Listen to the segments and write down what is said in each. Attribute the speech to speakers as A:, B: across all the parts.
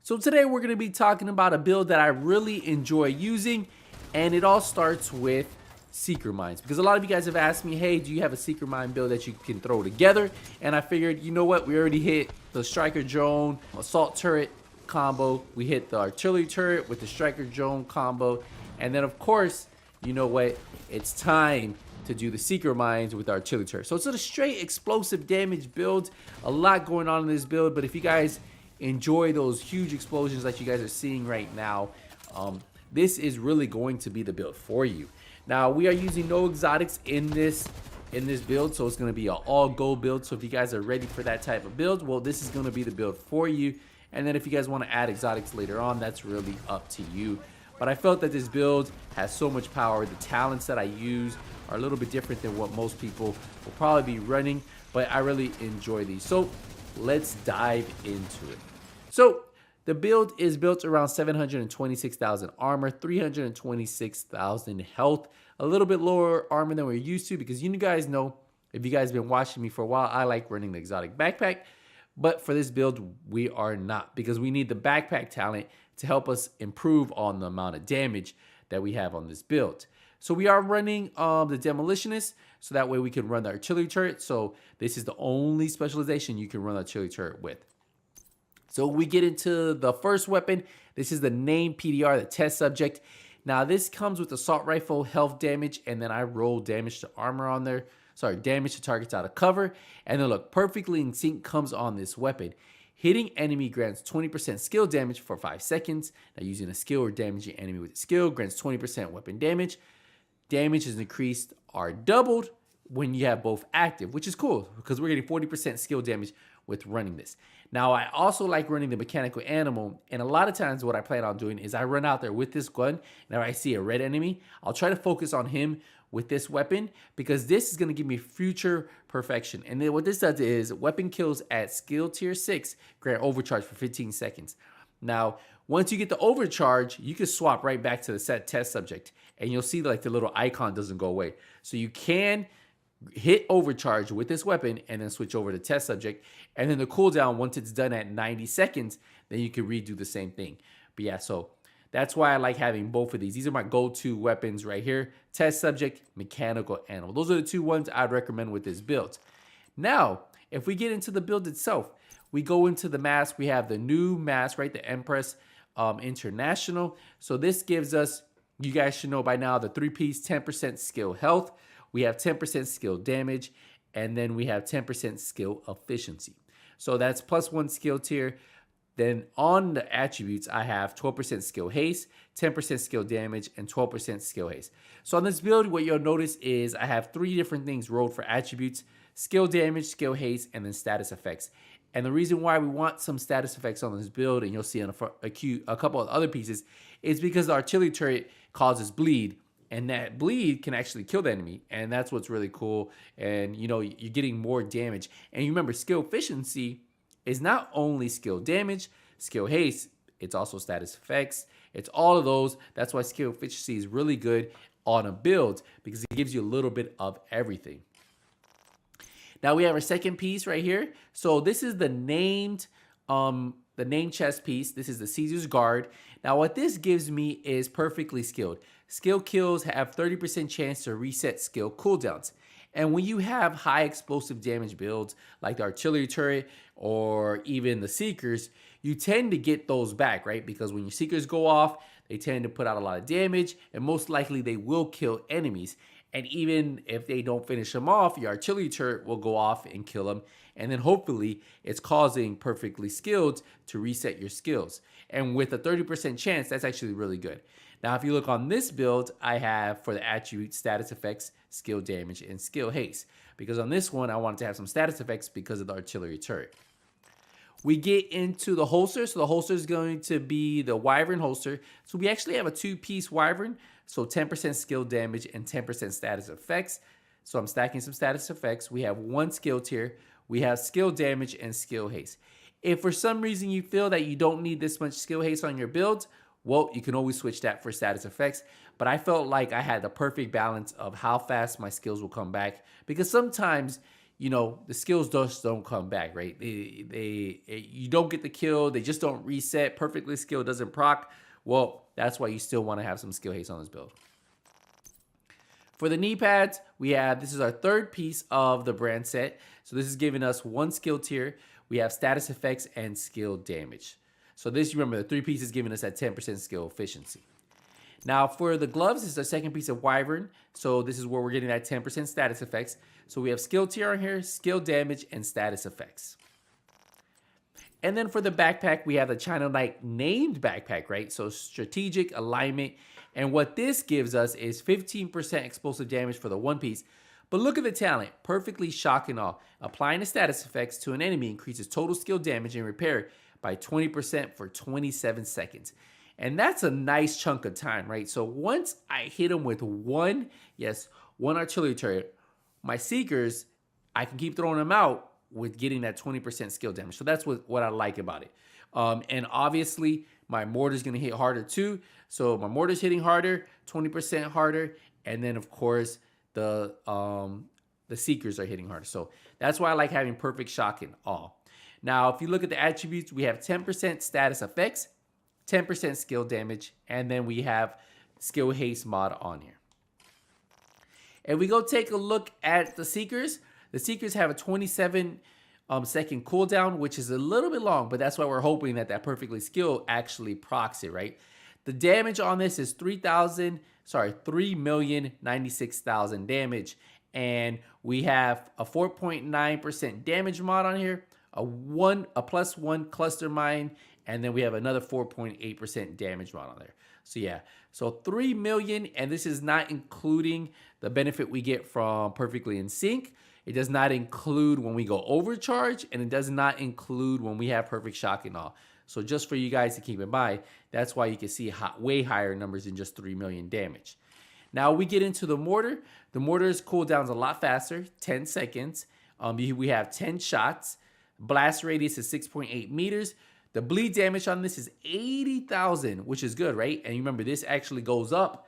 A: So today we're going to be talking about a build that I really enjoy using, and it all starts with Seeker Mines, because a lot of you guys have asked me, hey, do you have a Seeker Mine build that you can throw together? And I figured, you know what, we already hit the Striker Drone Assault Turret combo, we hit the Artillery Turret with the Striker Drone combo, and then of course, you know what, it's time to do the Seeker Mines with Artillery Turret. So it's a straight explosive damage build, a lot going on in this build, but if you guys enjoy those huge explosions that you guys are seeing right now, this is really going to be the build for you. Now we are using no exotics in this build, so it's going to be an all gold build. So if you guys are ready for that type of build, well, this is going to be the build for you. And then if you guys want to add exotics later on, that's really up to you. But I felt that this build has so much power. The talents that I use are a little bit different than what most people will probably be running, but I really enjoy these. So let's dive into it. So the build is built around 726,000 armor, 326,000 health, a little bit lower armor than we're used to, because you guys know, if you guys have been watching me for a while, I like running the exotic backpack. But for this build, we are not, because we need the backpack talent to help us improve on the amount of damage that we have on this build. So we are running the Demolitionist, so that way we can run the Artillery Turret. So this is the only specialization you can run the Artillery Turret with. So we get into the first weapon. This is the named PDR, the test subject. Now this comes with assault rifle, health damage, and then I roll damage to armor on there. Sorry, damage to targets out of cover. And then look, perfectly in sync comes on this weapon. Hitting enemy grants 20% skill damage for 5 seconds. Now using a skill or damaging enemy with a skill grants 20% weapon damage. Damage is increased or doubled when you have both active, which is cool because we're getting 40% skill damage with running this. Now I also like running the mechanical animal, and a lot of times what I plan on doing is I run out there with this gun, and if I see a red enemy, I'll try to focus on him with this weapon, because this is going to give me future perfection. And then what this does is weapon kills at skill tier 6 grant overcharge for 15 seconds. Now once you get the overcharge, you can swap right back to the set test subject, and you'll see like the little icon doesn't go away. So you can hit overcharge with this weapon and then switch over to test subject, and then the cooldown, once it's done at 90 seconds, then you can redo the same thing. But yeah, so that's why I like having both of these. These are my go-to weapons right here: test subject, mechanical animal. Those are the two ones I'd recommend with this build. Now if we get into the build itself, we go into the mask. We have the new mask, right, the Empress International. So this gives us, you guys should know by now, the 3-piece 10% skill health. We have 10% skill damage, and then we have 10% skill efficiency. So that's +1 skill tier. Then on the attributes, I have 12% skill haste, 10% skill damage, and 12% skill haste. So on this build, what you'll notice is I have 3 different things rolled for attributes: skill damage, skill haste, and then status effects. And the reason why we want some status effects on this build, and you'll see on a couple of other pieces, is because the artillery turret causes bleed, and that bleed can actually kill the enemy, and that's what's really cool. And you know, you're getting more damage. And you remember, skill efficiency is not only skill damage, skill haste, it's also status effects. It's all of those. That's why skill efficiency is really good on a build, because it gives you a little bit of everything. Now we have our second piece right here. So this is the named chest piece. This is the Caesar's Guard. Now what this gives me is perfectly skilled. Skill kills have 30% chance to reset skill cooldowns. And when you have high explosive damage builds like the artillery turret or even the Seekers, you tend to get those back, right? Because when your Seekers go off, they tend to put out a lot of damage, and most likely they will kill enemies. And even if they don't finish them off, your artillery turret will go off and kill them. And then hopefully it's causing perfectly skilled to reset your skills. And with a 30% chance, that's actually really good. Now, if you look on this build, I have for the attribute status effects, skill damage, and skill haste. Because on this one, I wanted to have some status effects because of the artillery turret. We get into the holster. So the holster is going to be the Wyvern holster. So we actually have a 2-piece Wyvern. So 10% skill damage and 10% status effects. So I'm stacking some status effects. We have 1 skill tier. We have skill damage and skill haste. If for some reason you feel that you don't need this much skill haste on your build, well, you can always switch that for status effects. But I felt like I had the perfect balance of how fast my skills will come back. Because sometimes you know, the skills just don't come back, right? You don't get the kill. They just don't reset. Perfectly skilled doesn't proc. Well, that's why you still want to have some skill haste on this build. For the knee pads, we have, this is our third piece of the brand set. So this is giving us 1 skill tier. We have status effects and skill damage. So this, you remember, the 3 pieces giving us that 10% skill efficiency. Now for the gloves, this is our second piece of Wyvern. So this is where we're getting that 10% status effects. So we have skill tier on here, skill damage, and status effects. And then for the backpack, we have the China Knight named backpack, right? So strategic alignment. And what this gives us is 15% explosive damage for the one piece. But look at the talent, perfectly shock and awe. Applying the status effects to an enemy increases total skill damage and repair by 20% for 27 seconds. And that's a nice chunk of time, right? So once I hit them with one artillery turret, my Seekers, I can keep throwing them out with getting that 20% skill damage. So that's what I like about it. And obviously, my Mortar's going to hit harder too. So my Mortar's hitting harder, 20% harder. And then, of course, the Seekers are hitting harder. So that's why I like having perfect shock and awe. Now, if you look at the attributes, we have 10% status effects, 10% skill damage, and then we have skill haste mod on here. If we go take a look at the Seekers have a 27 second cooldown, which is a little bit long, but that's why we're hoping that perfectly skilled actually procs it, right? The damage on this is 3,096,000 damage, and we have a 4.9% damage mod on here, a +1 cluster mine, and then we have another 4.8% damage mod on there. So yeah, so 3 million, and this is not including the benefit we get from Perfectly in Sync. It does not include when we go overcharge, and it does not include when we have perfect shock and all. So just for you guys to keep in mind, that's why you can see way higher numbers than just 3 million damage. Now we get into the Mortar. The Mortar's cooldowns a lot faster, 10 seconds. We have 10 shots. Blast radius is 6.8 meters. The bleed damage on this is 80,000, which is good, right? And you remember, this actually goes up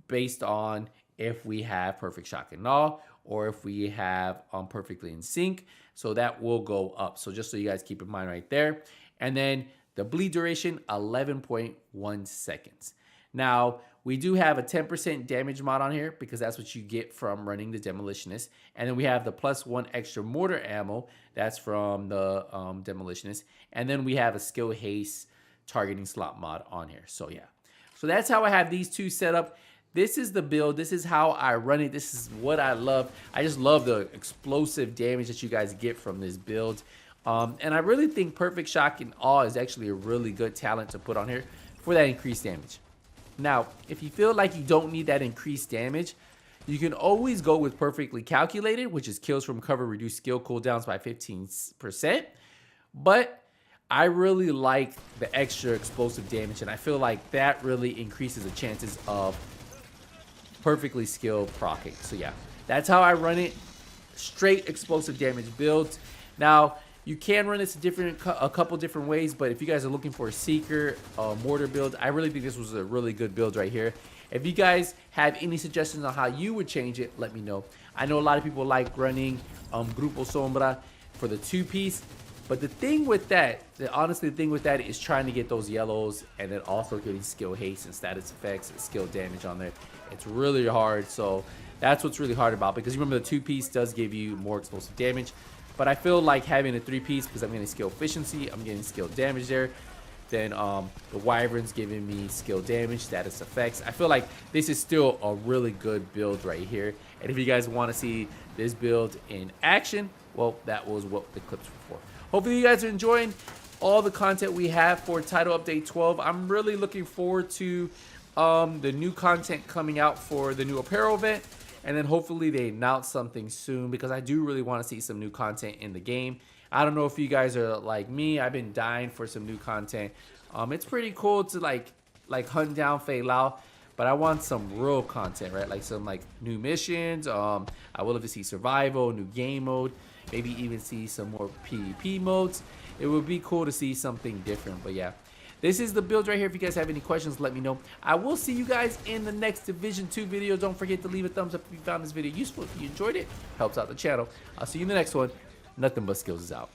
A: based on if we have perfect shock and awe or if we have Perfectly in Sync. So that will go up. So just so you guys keep in mind right there. And then the bleed duration, 11.1 seconds. Now, we do have a 10% damage mod on here because that's what you get from running the Demolitionist. And then we have the +1 extra mortar ammo. That's from the Demolitionist. And then we have a skill haste targeting slot mod on here. So yeah. So that's how I have these two set up. This is the build. This is how I run it. This is what I love. I just love the explosive damage that you guys get from this build. And I really think Perfect Shock and Awe is actually a really good talent to put on here for that increased damage. Now, if you feel like you don't need that increased damage, you can always go with Perfectly Calculated, which is kills from cover, reduce skill cooldowns by 15%. But I really like the extra explosive damage, and I feel like that really increases the chances of perfectly skilled proccing. So yeah, that's how I run it. Straight explosive damage builds. Now, you can run this a couple different ways, but if you guys are looking for a Seeker Mortar build, I really think this was a really good build right here. If you guys have any suggestions on how you would change it, let me know. I know a lot of people like running Grupo Sombra for the 2-piece, but the thing with that, honestly, the thing with that is trying to get those yellows and then also getting skill haste and status effects and skill damage on there. It's really hard, so that's what's really hard about, because remember the 2-piece does give you more explosive damage. But I feel like having a 3-piece, because I'm getting skill efficiency, I'm getting skill damage there. Then the Wyvern's giving me skill damage, status effects. I feel like this is still a really good build right here. And if you guys want to see this build in action, well, that was what the clips were for. Hopefully you guys are enjoying all the content we have for Title Update 12. I'm really looking forward to the new content coming out for the new apparel event. And then hopefully they announce something soon, because I do really want to see some new content in the game. I don't know if you guys are like me. I've been dying for some new content. It's pretty cool to like hunt down FOLLW, but I want some real content, right? Like some new missions. I would love to see survival, new game mode, maybe even see some more PvP modes. It would be cool to see something different. But yeah, This is the build right here. If you guys have any questions, let me know. I will see you guys in the next Division 2 video. Don't forget to leave a thumbs up if you found this video useful. If you enjoyed it, helps out the channel. I'll see you in the next one. Nothing but skills is out.